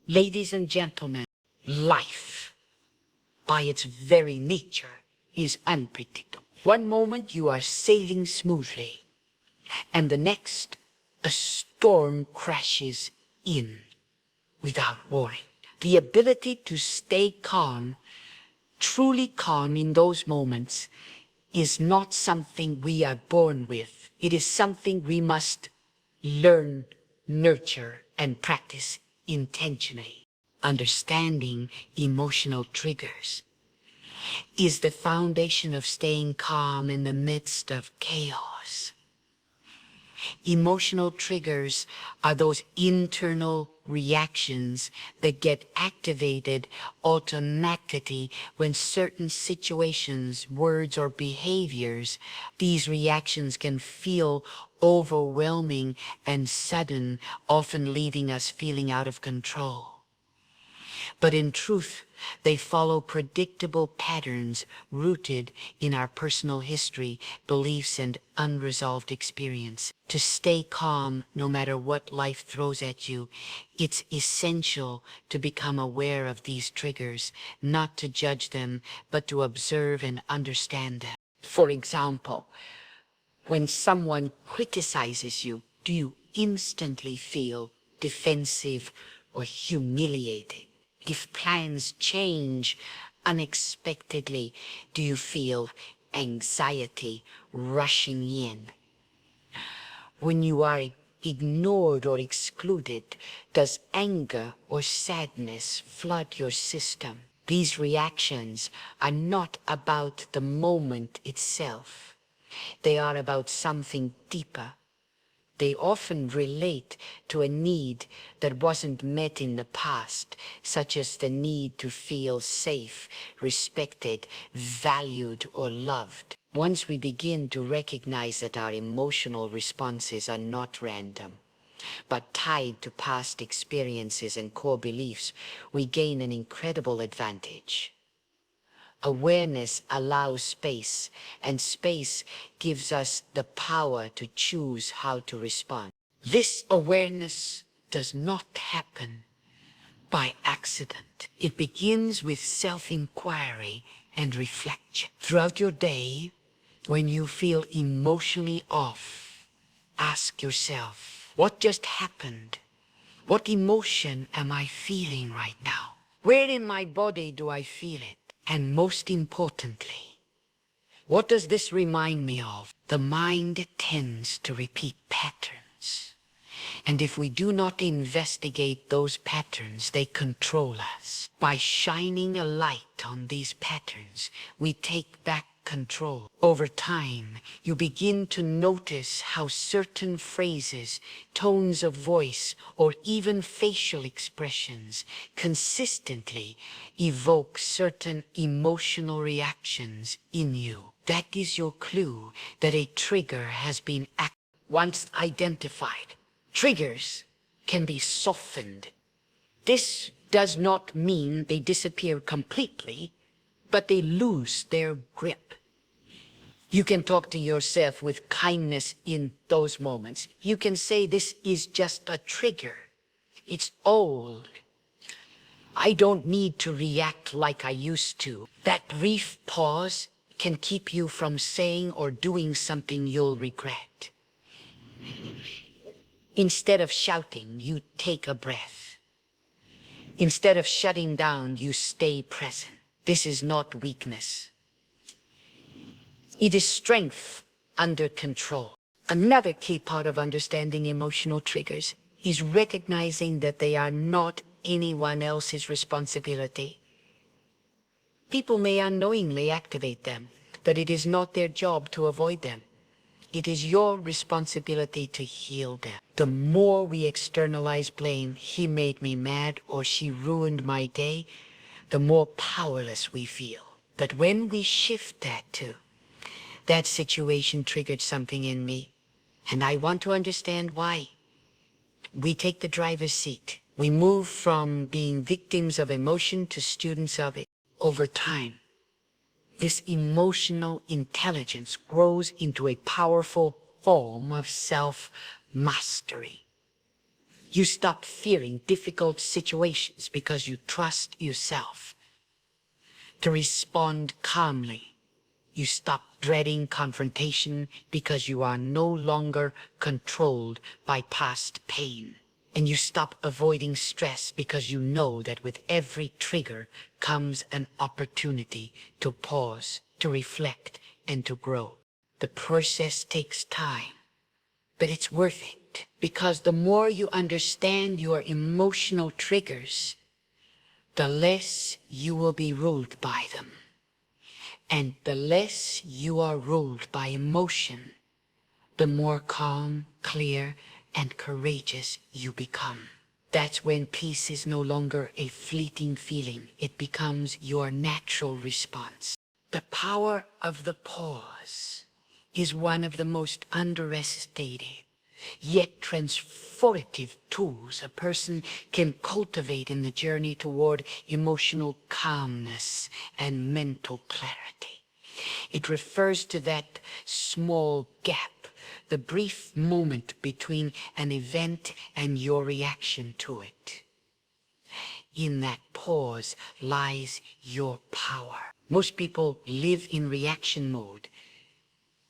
Ladies and gentlemen, life, by its very nature, is unpredictable. One moment you are sailing smoothly, and the next, a storm crashes in without warning. The ability to stay calm, truly calm in those moments, is not something we are born with. It is something we must learn, nurture, and practice intentionally. Understanding emotional triggers is the foundation of staying calm in the midst of chaos. Emotional triggers are those internal reactions that get activated automatically when certain situations, words, or behaviors, these reactions can feel overwhelming and sudden, often leaving us feeling out of control. But in truth, they follow predictable patterns rooted in our personal history, beliefs, and unresolved experience. To stay calm no matter what life throws at you, it's essential to become aware of these triggers, not to judge them, but to observe and understand them. For example, when someone criticizes you, do you instantly feel defensive or humiliated? If plans change unexpectedly, do you feel anxiety rushing in? When you are ignored or excluded, does anger or sadness flood your system? These reactions are not about the moment itself. They are about something deeper. They often relate to a need that wasn't met in the past, such as the need to feel safe, respected, valued, or loved. Once we begin to recognize that our emotional responses are not random, but tied to past experiences and core beliefs, we gain an incredible advantage. Awareness allows space, and space gives us the power to choose how to respond. This awareness does not happen by accident. It begins with self-inquiry and reflection. Throughout your day, when you feel emotionally off, ask yourself, what just happened? What emotion am I feeling right now? Where in my body do I feel it? And most importantly, what does this remind me of? The mind tends to repeat patterns. And if we do not investigate those patterns, they control us. By shining a light on these patterns, we take back control. Over time, you begin to notice how certain phrases, tones of voice, or even facial expressions consistently evoke certain emotional reactions in you. That is your clue that a trigger has been once identified. Triggers can be softened. This does not mean they disappear completely, but they lose their grip. You can talk to yourself with kindness in those moments. You can say, this is just a trigger. It's old. I don't need to react like I used to. That brief pause can keep you from saying or doing something you'll regret. Instead of shouting, you take a breath. Instead of shutting down, you stay present. This is not weakness. It is strength under control. Another key part of understanding emotional triggers is recognizing that they are not anyone else's responsibility. People may unknowingly activate them, but it is not their job to avoid them. It is your responsibility to heal them. The more we externalize blame, he made me mad or she ruined my day, the more powerless we feel. But when we shift that to, that situation triggered something in me, and I want to understand why, we take the driver's seat. We move from being victims of emotion to students of it. Over time, this emotional intelligence grows into a powerful form of self-mastery. You stop fearing difficult situations because you trust yourself to respond calmly. You stop dreading confrontation because you are no longer controlled by past pain. And you stop avoiding stress because you know that with every trigger comes an opportunity to pause, to reflect, and to grow. The process takes time, but it's worth it, because the more you understand your emotional triggers, the less you will be ruled by them. And the less you are ruled by emotion, the more calm, clear, and courageous you become. That's when peace is no longer a fleeting feeling. It becomes your natural response. The power of the pause is one of the most underestimated, yet transformative tools a person can cultivate in the journey toward emotional calmness and mental clarity. It refers to that small gap, the brief moment between an event and your reaction to it. In that pause lies your power. Most people live in reaction mode.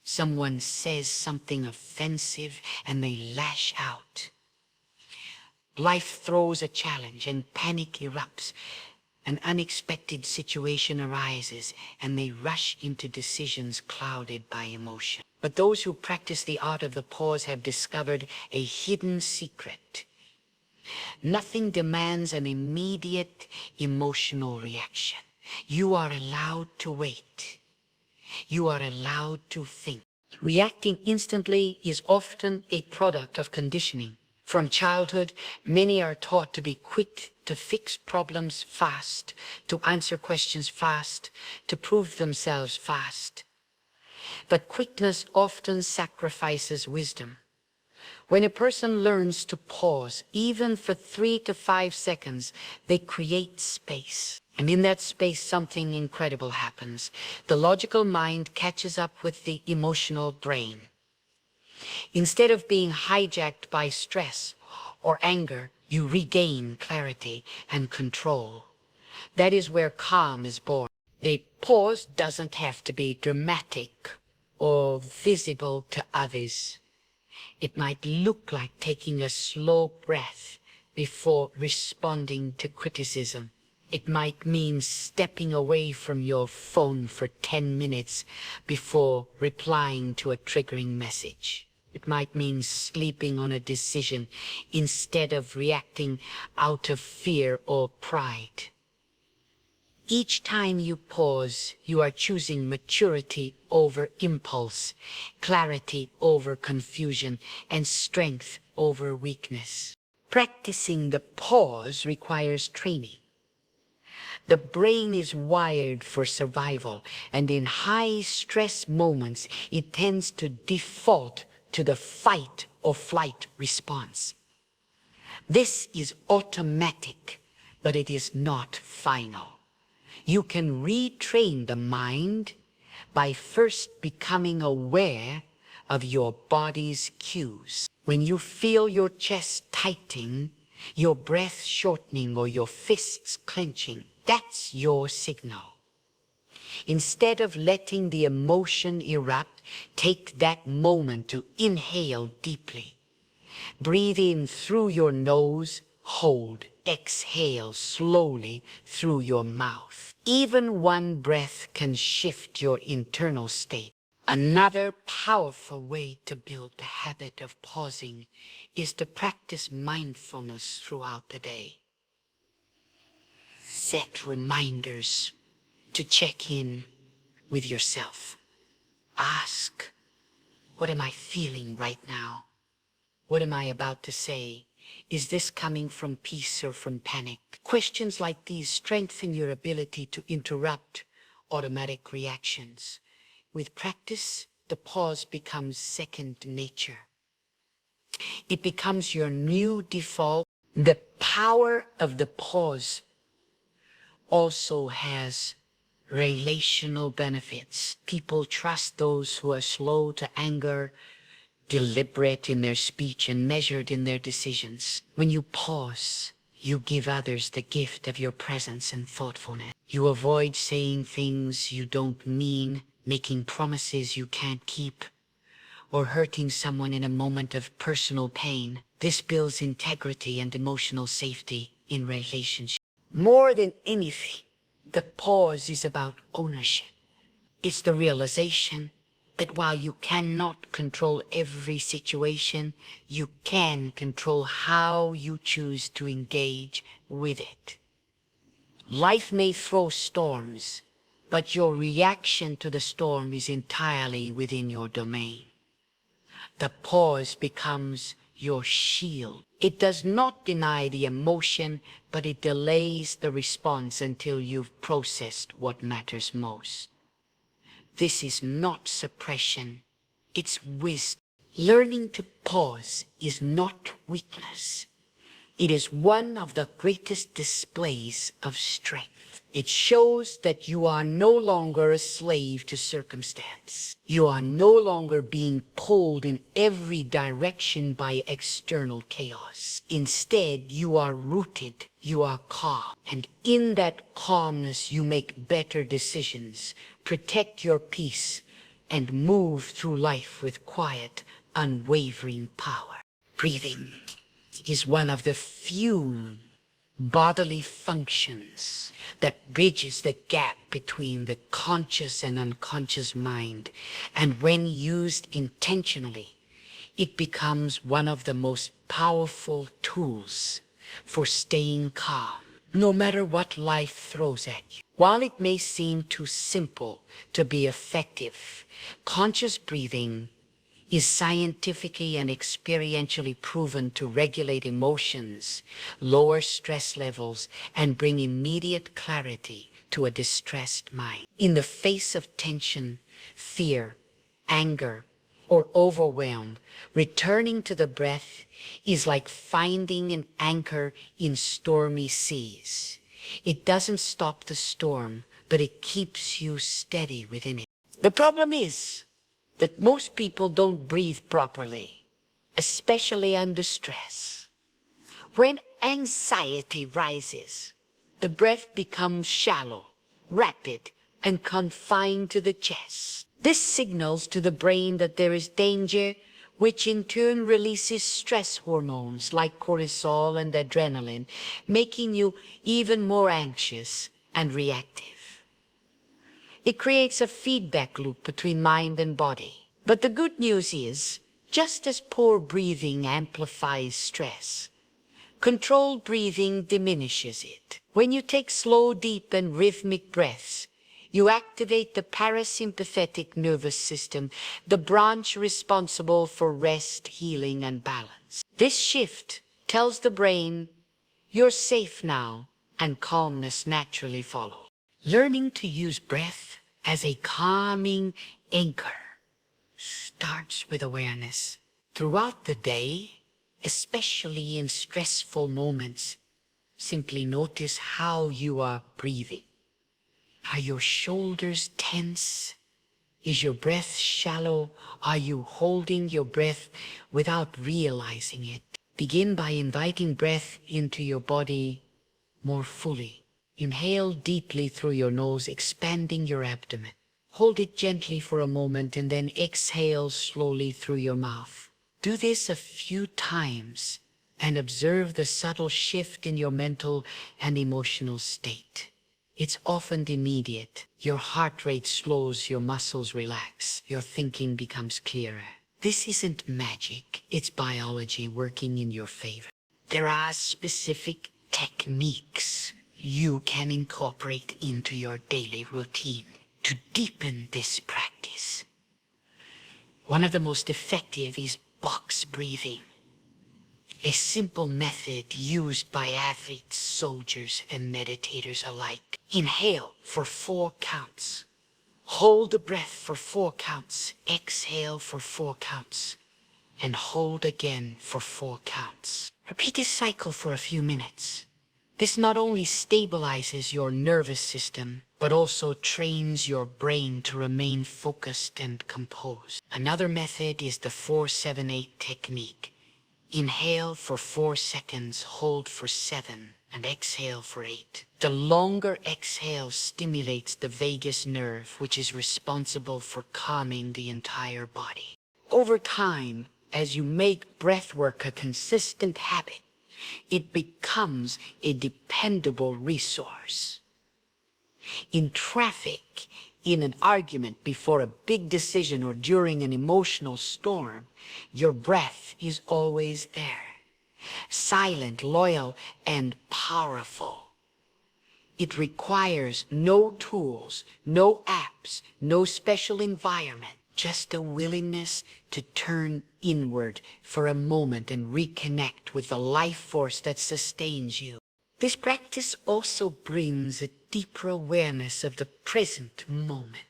Someone says something offensive and they lash out. Life throws a challenge and panic erupts. An unexpected situation arises and they rush into decisions clouded by emotion. But those who practice the art of the pause have discovered a hidden secret. Nothing demands an immediate emotional reaction. You are allowed to wait. You are allowed to think. Reacting instantly is often a product of conditioning. From childhood, many are taught to be quick to fix problems fast, to answer questions fast, to prove themselves fast. But quickness often sacrifices wisdom. When a person learns to pause, even for 3 to 5 seconds, they create space. And in that space, something incredible happens. The logical mind catches up with the emotional brain. Instead of being hijacked by stress or anger, you regain clarity and control. That is where calm is born. A pause doesn't have to be dramatic or visible to others. It might look like taking a slow breath before responding to criticism. It might mean stepping away from your phone for 10 minutes before replying to a triggering message. It might mean sleeping on a decision instead of reacting out of fear or pride. Each time you pause, you are choosing maturity over impulse, clarity over confusion, and strength over weakness. Practicing the pause requires training. The brain is wired for survival, and in high-stress moments, it tends to default to the fight or flight response. This is automatic, but it is not final. You can retrain the mind by first becoming aware of your body's cues. When you feel your chest tightening, your breath shortening, or your fists clenching, that's your signal. Instead of letting the emotion erupt, take that moment to inhale deeply. Breathe in through your nose, hold, exhale slowly through your mouth. Even one breath can shift your internal state. Another powerful way to build the habit of pausing is to practice mindfulness throughout the day. Set reminders to check in with yourself. Ask, what am I feeling right now? What am I about to say? Is this coming from peace or from panic? Questions like these strengthen your ability to interrupt automatic reactions. With practice, the pause becomes second nature. It becomes your new default. The power of the pause also has relational benefits. People trust those who are slow to anger, deliberate in their speech and measured in their decisions. When you pause, you give others the gift of your presence and thoughtfulness. You avoid saying things you don't mean, making promises you can't keep, or hurting someone in a moment of personal pain. This builds integrity and emotional safety in relationships. More than anything, the pause is about ownership. It's the realization that while you cannot control every situation, you can control how you choose to engage with it. Life may throw storms, but your reaction to the storm is entirely within your domain. The pause becomes your shield. It does not deny the emotion, but it delays the response until you've processed what matters most. This is not suppression, it's wisdom. Learning to pause is not weakness. It is one of the greatest displays of strength. It shows that you are no longer a slave to circumstance. You are no longer being pulled in every direction by external chaos. Instead, you are rooted, you are calm. And in that calmness, you make better decisions, protect your peace, and move through life with quiet, unwavering power. Breathing is one of the few bodily functions that bridges the gap between the conscious and unconscious mind, and when used intentionally, it becomes one of the most powerful tools for staying calm, no matter what life throws at you. While it may seem too simple to be effective, conscious breathing is scientifically and experientially proven to regulate emotions, lower stress levels, and bring immediate clarity to a distressed mind. In the face of tension, fear, anger, or overwhelm, returning to the breath is like finding an anchor in stormy seas. It doesn't stop the storm, but it keeps you steady within it. The problem is that most people don't breathe properly, especially under stress. When anxiety rises, the breath becomes shallow, rapid, and confined to the chest. This signals to the brain that there is danger, which in turn releases stress hormones like cortisol and adrenaline, making you even more anxious and reactive. It creates a feedback loop between mind and body. But the good news is, just as poor breathing amplifies stress, controlled breathing diminishes it. When you take slow, deep, and rhythmic breaths, you activate the parasympathetic nervous system, the branch responsible for rest, healing, and balance. This shift tells the brain, you're safe now, and calmness naturally follows. Learning to use breath as a calming anchor starts with awareness. Throughout the day, especially in stressful moments, simply notice how you are breathing. Are your shoulders tense? Is your breath shallow? Are you holding your breath without realizing it? Begin by inviting breath into your body more fully. Inhale deeply through your nose, expanding your abdomen. Hold it gently for a moment and then exhale slowly through your mouth. Do this a few times and observe the subtle shift in your mental and emotional state. It's often immediate. Your heart rate slows, your muscles relax, your thinking becomes clearer. This isn't magic, it's biology working in your favor. There are specific techniques you can incorporate into your daily routine to deepen this practice. One of the most effective is box breathing, a simple method used by athletes, soldiers, and meditators alike. Inhale for 4 counts. Hold the breath for 4 counts. Exhale for 4 counts. And hold again for 4 counts. Repeat this cycle for a few minutes. This not only stabilizes your nervous system, but also trains your brain to remain focused and composed. Another method is the 4-7-8 technique. Inhale for 4 seconds, hold for 7, and exhale for 8. The longer exhale stimulates the vagus nerve, which is responsible for calming the entire body. Over time, as you make breath work a consistent habit, it becomes a dependable resource. In traffic, in an argument, before a big decision, or during an emotional storm, your breath is always there. Silent, loyal, and powerful. It requires no tools, no apps, no special environment, just a willingness to turn inward for a moment and reconnect with the life force that sustains you. This practice also brings a deeper awareness of the present moment.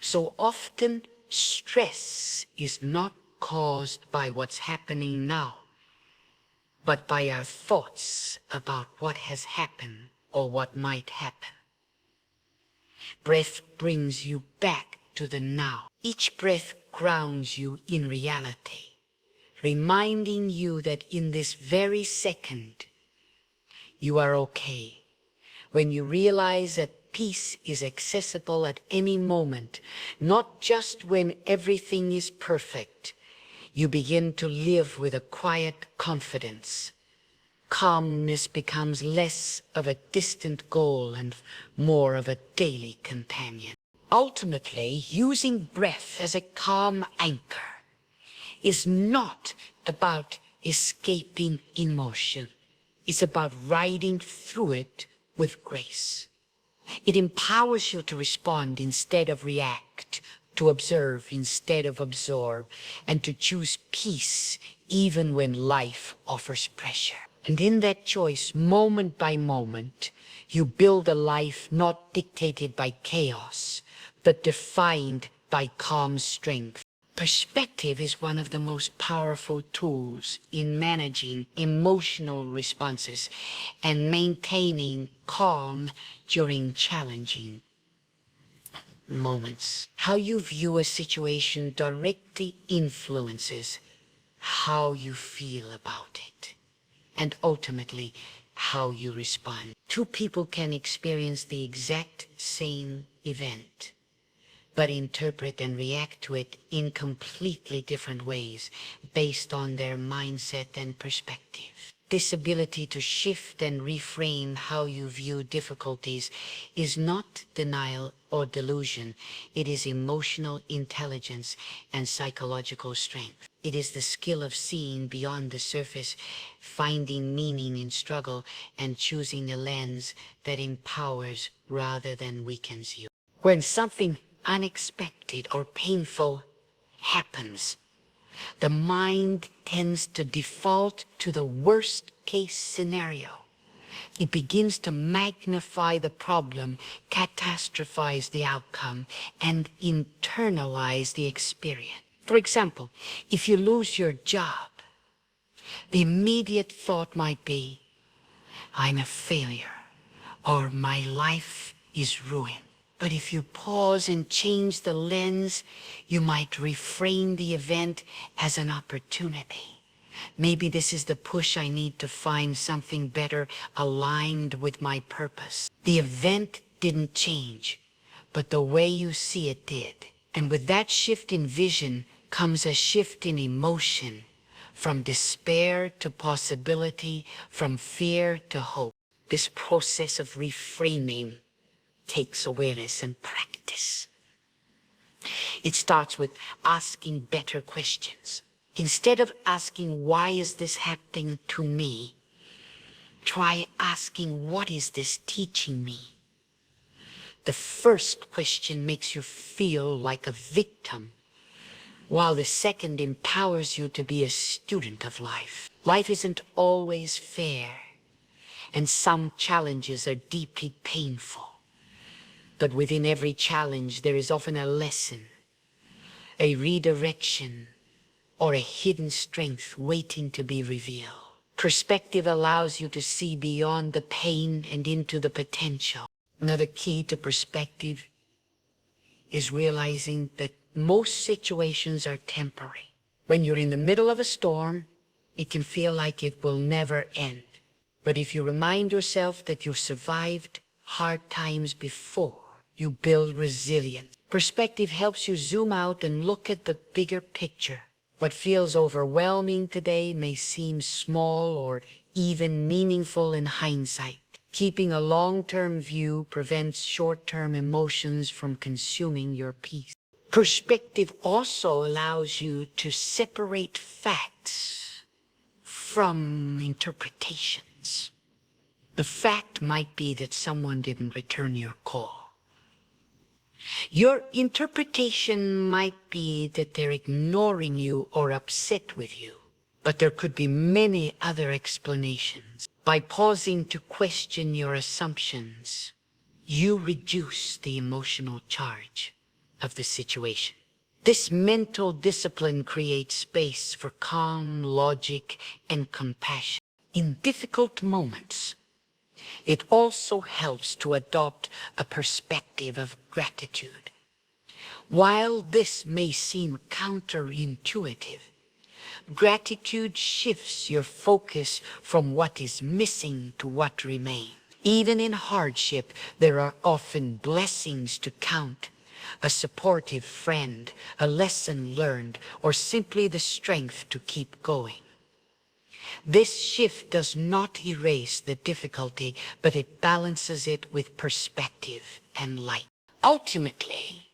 So often, stress is not caused by what's happening now, but by our thoughts about what has happened or what might happen. Breath brings you back to the now. Each breath grounds you in reality, reminding you that in this very second, you are okay. When you realize that peace is accessible at any moment, not just when everything is perfect, you begin to live with a quiet confidence. Calmness becomes less of a distant goal and more of a daily companion. Ultimately, using breath as a calm anchor is not about escaping emotion. It's about riding through it with grace. It empowers you to respond instead of react, to observe instead of absorb, and to choose peace even when life offers pressure. And in that choice, moment by moment, you build a life not dictated by chaos, but defined by calm strength. Perspective is one of the most powerful tools in managing emotional responses and maintaining calm during challenging moments. How you view a situation directly influences how you feel about it, and ultimately how you respond. Two people can experience the exact same event, but interpret and react to it in completely different ways based on their mindset and perspective. This ability to shift and reframe how you view difficulties is not denial or delusion. It is emotional intelligence and psychological strength. It is the skill of seeing beyond the surface, finding meaning in struggle, and choosing a lens that empowers rather than weakens you. When something unexpected or painful happens, the mind tends to default to the worst case scenario. It begins to magnify the problem, catastrophize the outcome, and internalize the experience. For example, if you lose your job, the immediate thought might be, I'm a failure, or my life is ruined. But if you pause and change the lens, you might reframe the event as an opportunity. Maybe this is the push I need to find something better aligned with my purpose. The event didn't change, but the way you see it did. And with that shift in vision comes a shift in emotion, from despair to possibility, from fear to hope. This process of reframing takes awareness and practice. It starts with asking better questions. Instead of asking, why is this happening to me? Try asking, what is this teaching me? The first question makes you feel like a victim, while the second empowers you to be a student of life. Life isn't always fair, and some challenges are deeply painful. But within every challenge, there is often a lesson, a redirection, or a hidden strength waiting to be revealed. Perspective allows you to see beyond the pain and into the potential. Another key to perspective is realizing that most situations are temporary. When you're in the middle of a storm, it can feel like it will never end. But if you remind yourself that you've survived hard times before, you build resilience. Perspective helps you zoom out and look at the bigger picture. What feels overwhelming today may seem small or even meaningful in hindsight. Keeping a long-term view prevents short-term emotions from consuming your peace. Perspective also allows you to separate facts from interpretations. The fact might be that someone didn't return your call. Your interpretation might be that they're ignoring you or upset with you, but there could be many other explanations. By pausing to question your assumptions, you reduce the emotional charge of the situation. This mental discipline creates space for calm logic and compassion. In difficult moments, it also helps to adopt a perspective of gratitude. While this may seem counterintuitive, gratitude shifts your focus from what is missing to what remains. Even in hardship, there are often blessings to count. A supportive friend, a lesson learned, or simply the strength to keep going. This shift does not erase the difficulty, but it balances it with perspective and light. Ultimately,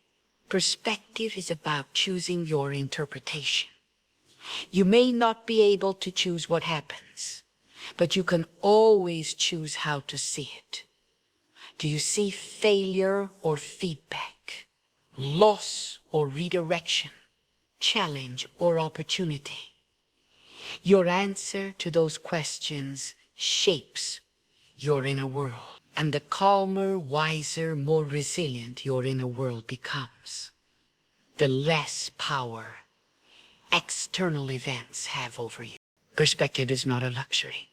perspective is about choosing your interpretation. You may not be able to choose what happens, but you can always choose how to see it. Do you see failure or feedback, loss or redirection, challenge or opportunity? Your answer to those questions shapes your inner world. And the calmer, wiser, more resilient your inner world becomes, the less power external events have over you. Perspective is not a luxury.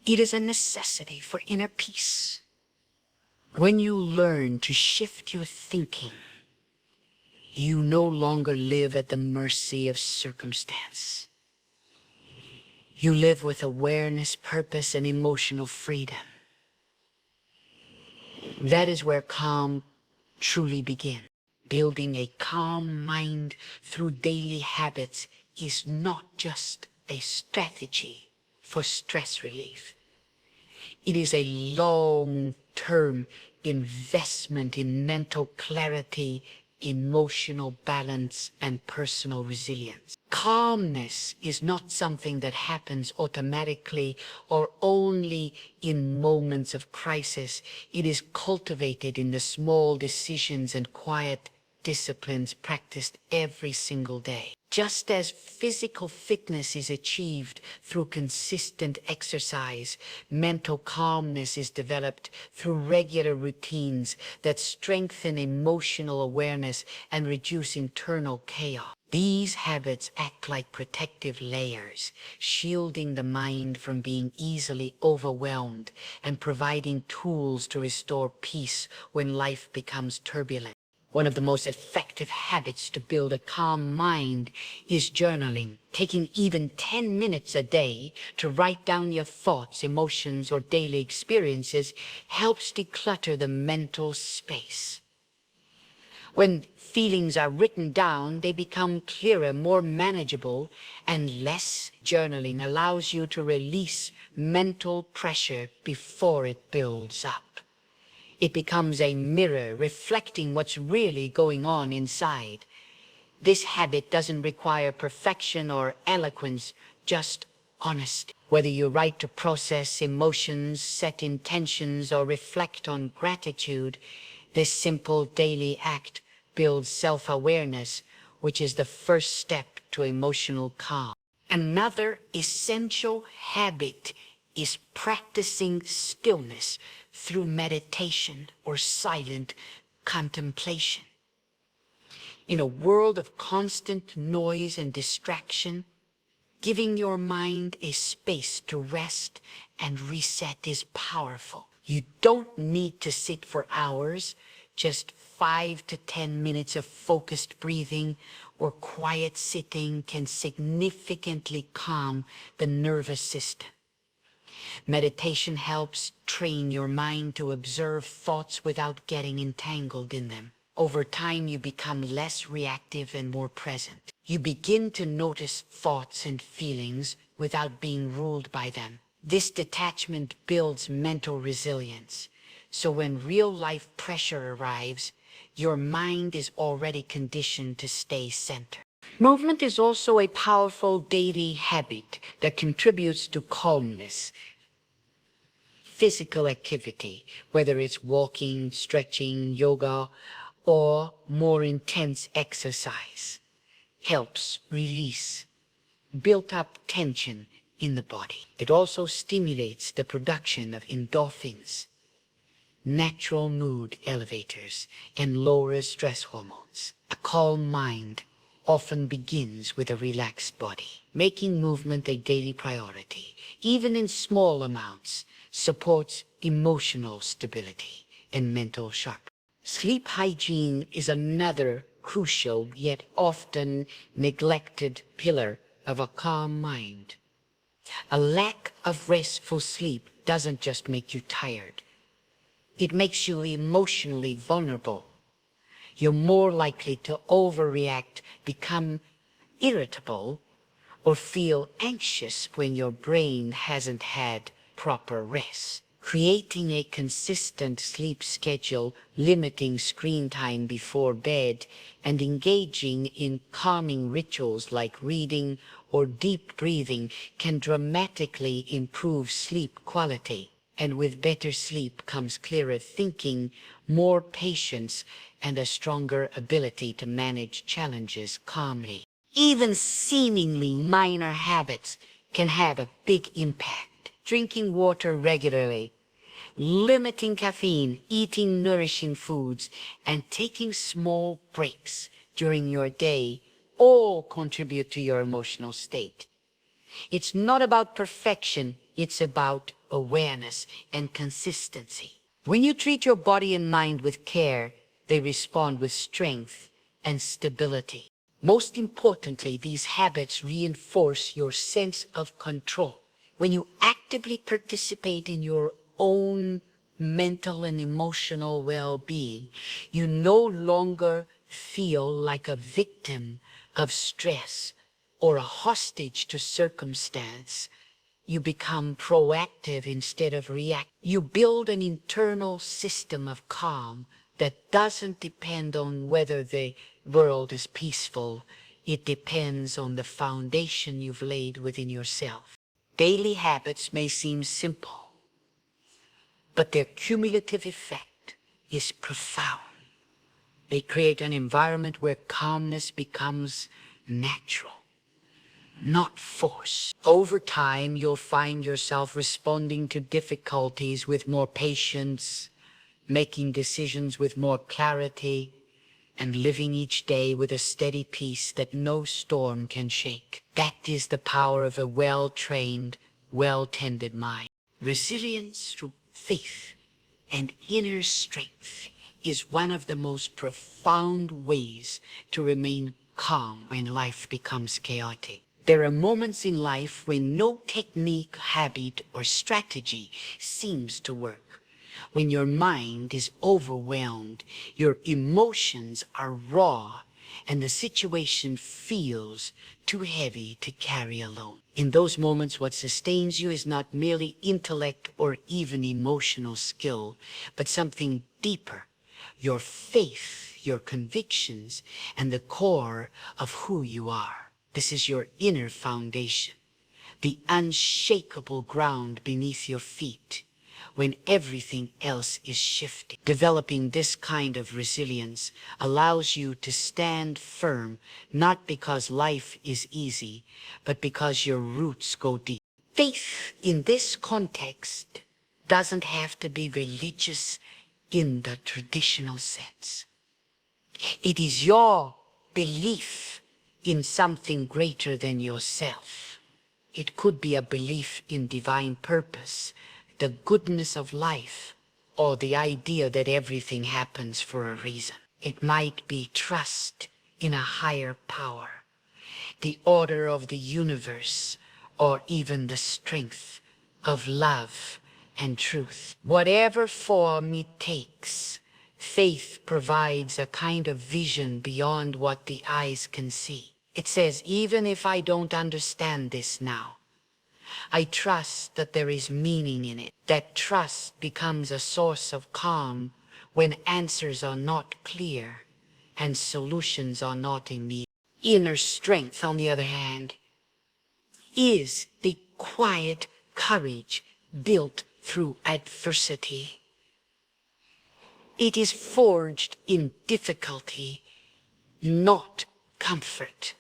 It is a necessity for inner peace. When you learn to shift your thinking, you no longer live at the mercy of circumstance. You live with awareness, purpose, and emotional freedom. That is where calm truly begins. Building a calm mind through daily habits is not just a strategy for stress relief. It is a long-term investment in mental clarity, emotional balance, and personal resilience. Calmness is not something that happens automatically or only in moments of crisis. It is cultivated in the small decisions and quiet disciplines practiced every single day. Just as physical fitness is achieved through consistent exercise, mental calmness is developed through regular routines that strengthen emotional awareness and reduce internal chaos. These habits act like protective layers, shielding the mind from being easily overwhelmed and providing tools to restore peace when life becomes turbulent. One of the most effective habits to build a calm mind is journaling. Taking even 10 minutes a day to write down your thoughts, emotions, or daily experiences helps declutter the mental space. When feelings are written down, they become clearer, more manageable, and less. Journaling allows you to release mental pressure before it builds up. It becomes a mirror reflecting what's really going on inside. This habit doesn't require perfection or eloquence, just honesty. Whether you write to process emotions, set intentions, or reflect on gratitude, this simple daily act builds self-awareness, which is the first step to emotional calm. Another essential habit is practicing stillness through meditation or silent contemplation. In a world of constant noise and distraction, Giving your mind a space to rest and reset is powerful. You don't need to sit for hours. Just 5 to 10 minutes of focused breathing or quiet sitting can significantly calm the nervous system. Meditation helps train your mind to observe thoughts without getting entangled in them. Over time, you become less reactive and more present. You begin to notice thoughts and feelings without being ruled by them. This detachment builds mental resilience. So when real-life pressure arrives, your mind is already conditioned to stay centered. Movement is also a powerful daily habit that contributes to calmness. Physical activity, whether it's walking, stretching, yoga, or more intense exercise, helps release built-up tension in the body. It also stimulates the production of endorphins, natural mood elevators, and lowers stress hormones. A calm mind often begins with a relaxed body. Making movement a daily priority, even in small amounts, supports emotional stability and mental sharpness. Sleep hygiene is another crucial yet often neglected pillar of a calm mind. A lack of restful sleep doesn't just make you tired. It makes you emotionally vulnerable. You're more likely to overreact, become irritable, or feel anxious when your brain hasn't had proper rest. Creating a consistent sleep schedule, limiting screen time before bed, and engaging in calming rituals like reading or deep breathing can dramatically improve sleep quality. And with better sleep comes clearer thinking, more patience, and a stronger ability to manage challenges calmly. Even seemingly minor habits can have a big impact. Drinking water regularly, limiting caffeine, eating nourishing foods, and taking small breaks during your day all contribute to your emotional state. It's not about perfection, it's about awareness and consistency. When you treat your body and mind with care, they respond with strength and stability. Most importantly, these habits reinforce your sense of control. When you actively participate in your own mental and emotional well-being, you no longer feel like a victim of stress or a hostage to circumstance. You become proactive instead of reactive. You build an internal system of calm that doesn't depend on whether the world is peaceful. It depends on the foundation you've laid within yourself. Daily habits may seem simple, but their cumulative effect is profound. They create an environment where calmness becomes natural, not forced. Over time, you'll find yourself responding to difficulties with more patience, making decisions with more clarity, and living each day with a steady peace that no storm can shake. That is the power of a well-trained, well-tended mind. Resilience through faith and inner strength is one of the most profound ways to remain calm when life becomes chaotic. There are moments in life when no technique, habit, or strategy seems to work. When your mind is overwhelmed, your emotions are raw, and the situation feels too heavy to carry alone. In those moments, what sustains you is not merely intellect or even emotional skill, but something deeper: your faith, your convictions, and the core of who you are. This is your inner foundation, the unshakable ground beneath your feet when everything else is shifting. Developing this kind of resilience allows you to stand firm, not because life is easy, but because your roots go deep. Faith in this context doesn't have to be religious in the traditional sense. It is your belief in something greater than yourself. It could be a belief in divine purpose, the goodness of life, or the idea that everything happens for a reason. It might be trust in a higher power, the order of the universe, or even the strength of love and truth. Whatever form it takes, faith provides a kind of vision beyond what the eyes can see. It says, even if I don't understand this now, I trust that there is meaning in it. That trust becomes a source of calm when answers are not clear and solutions are not immediate. Inner strength, on the other hand, is the quiet courage built through adversity. It is forged in difficulty, not comfort.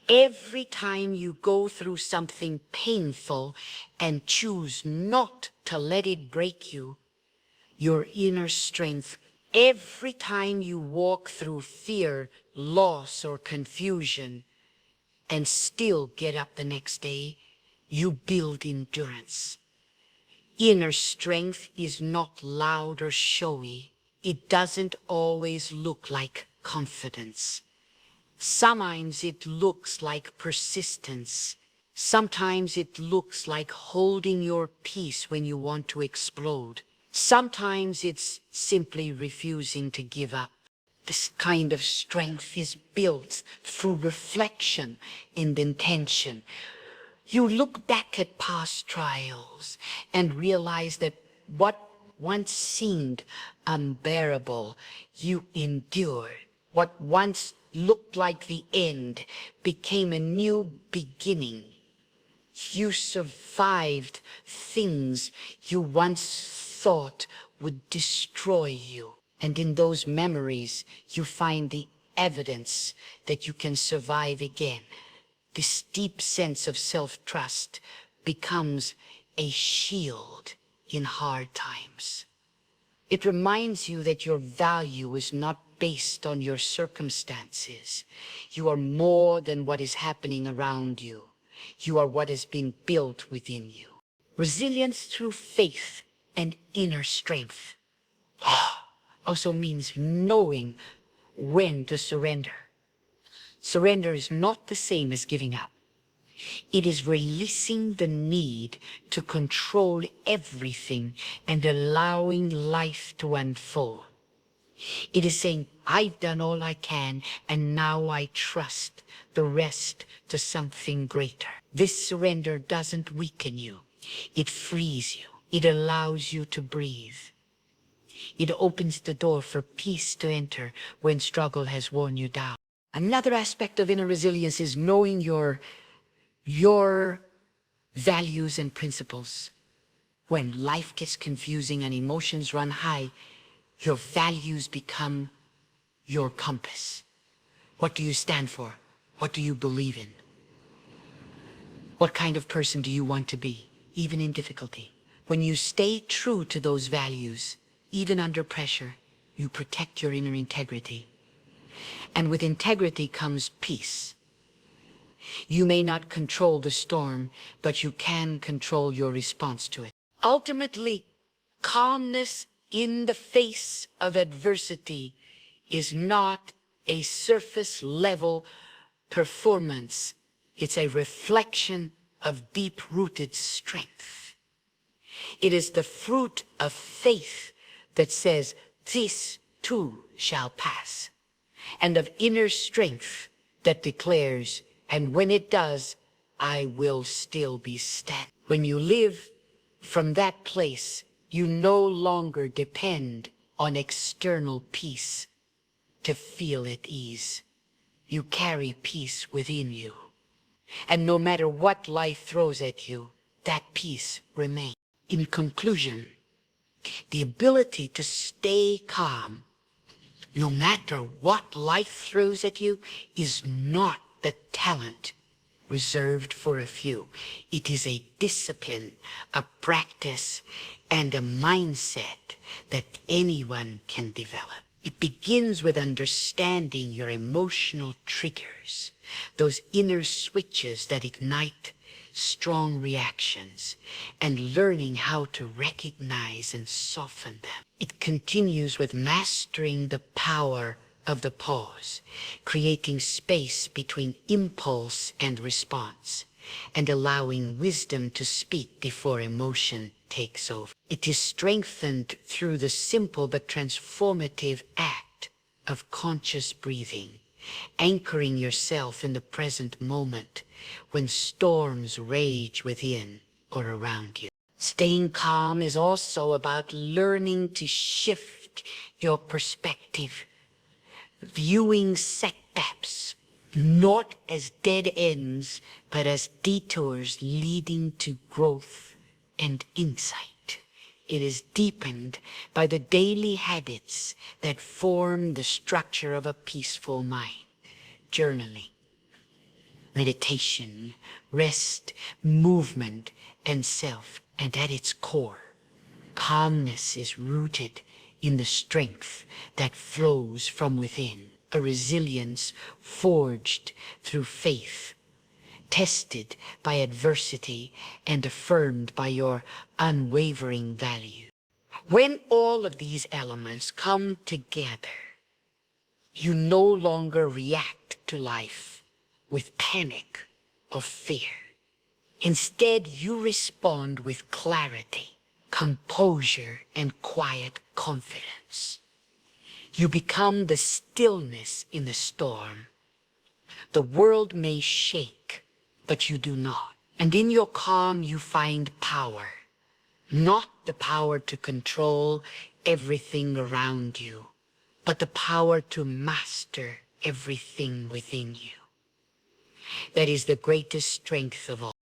Every time you go through something painful and choose not to let it break you, your inner strength, every time you walk through fear, loss, or confusion, and still get up the next day, you build endurance. Inner strength is not loud or showy. It doesn't always look like confidence. Sometimes it looks like persistence. Sometimes it looks like holding your peace when you want to explode. Sometimes it's simply refusing to give up. This kind of strength is built through reflection and intention. You look back at past trials and realize that what once seemed unbearable, you endured. What once looked like the end became a new beginning. You survived things you once thought would destroy you. And in those memories, you find the evidence that you can survive again. This deep sense of self-trust becomes a shield in hard times. It reminds you that your value is not based on your circumstances. You are more than what is happening around you. You are what has been built within you. Resilience through faith and inner strength also means knowing when to surrender. Surrender is not the same as giving up. It is releasing the need to control everything and allowing life to unfold. It is saying, I've done all I can, and now I trust the rest to something greater. This surrender doesn't weaken you. It frees you. It allows you to breathe. It opens the door for peace to enter when struggle has worn you down. Another aspect of inner resilience is knowing your values and principles. When life gets confusing and emotions run high, your values become your compass. What do you stand for? What do you believe in? What kind of person do you want to be, even in difficulty? When you stay true to those values, even under pressure, you protect your inner integrity. And with integrity comes peace. You may not control the storm, but you can control your response to it. Ultimately, calmness in the face of adversity is not a surface-level performance. It's a reflection of deep-rooted strength. It is the fruit of faith that says, this too shall pass, and of inner strength that declares, and when it does, I will still be standing. When you live from that place, you no longer depend on external peace to feel at ease. You carry peace within you. And no matter what life throws at you, that peace remains. In conclusion, the ability to stay calm, no matter what life throws at you, is not the talent reserved for a few. It is a discipline, a practice, and a mindset that anyone can develop. It begins with understanding your emotional triggers, those inner switches that ignite strong reactions, and learning how to recognize and soften them. It continues with mastering the power of the pause, creating space between impulse and response, and allowing wisdom to speak before emotion takes over. It is strengthened through the simple but transformative act of conscious breathing, anchoring yourself in the present moment when storms rage within or around you. Staying calm is also about learning to shift your perspective, viewing setbacks not as dead ends, but as detours leading to growth and insight. It is deepened by the daily habits that form the structure of a peaceful mind. Journaling, meditation, rest, movement, and self. And at its core, calmness is rooted in the strength that flows from within, a resilience forged through faith, tested by adversity, and affirmed by your unwavering value. When all of these elements come together, you no longer react to life with panic or fear. Instead, you respond with clarity, composure, and quiet confidence. You become the stillness in the storm. The world may shake, but you do not. And in your calm, you find power. Not the power to control everything around you, but the power to master everything within you. That is the greatest strength of all.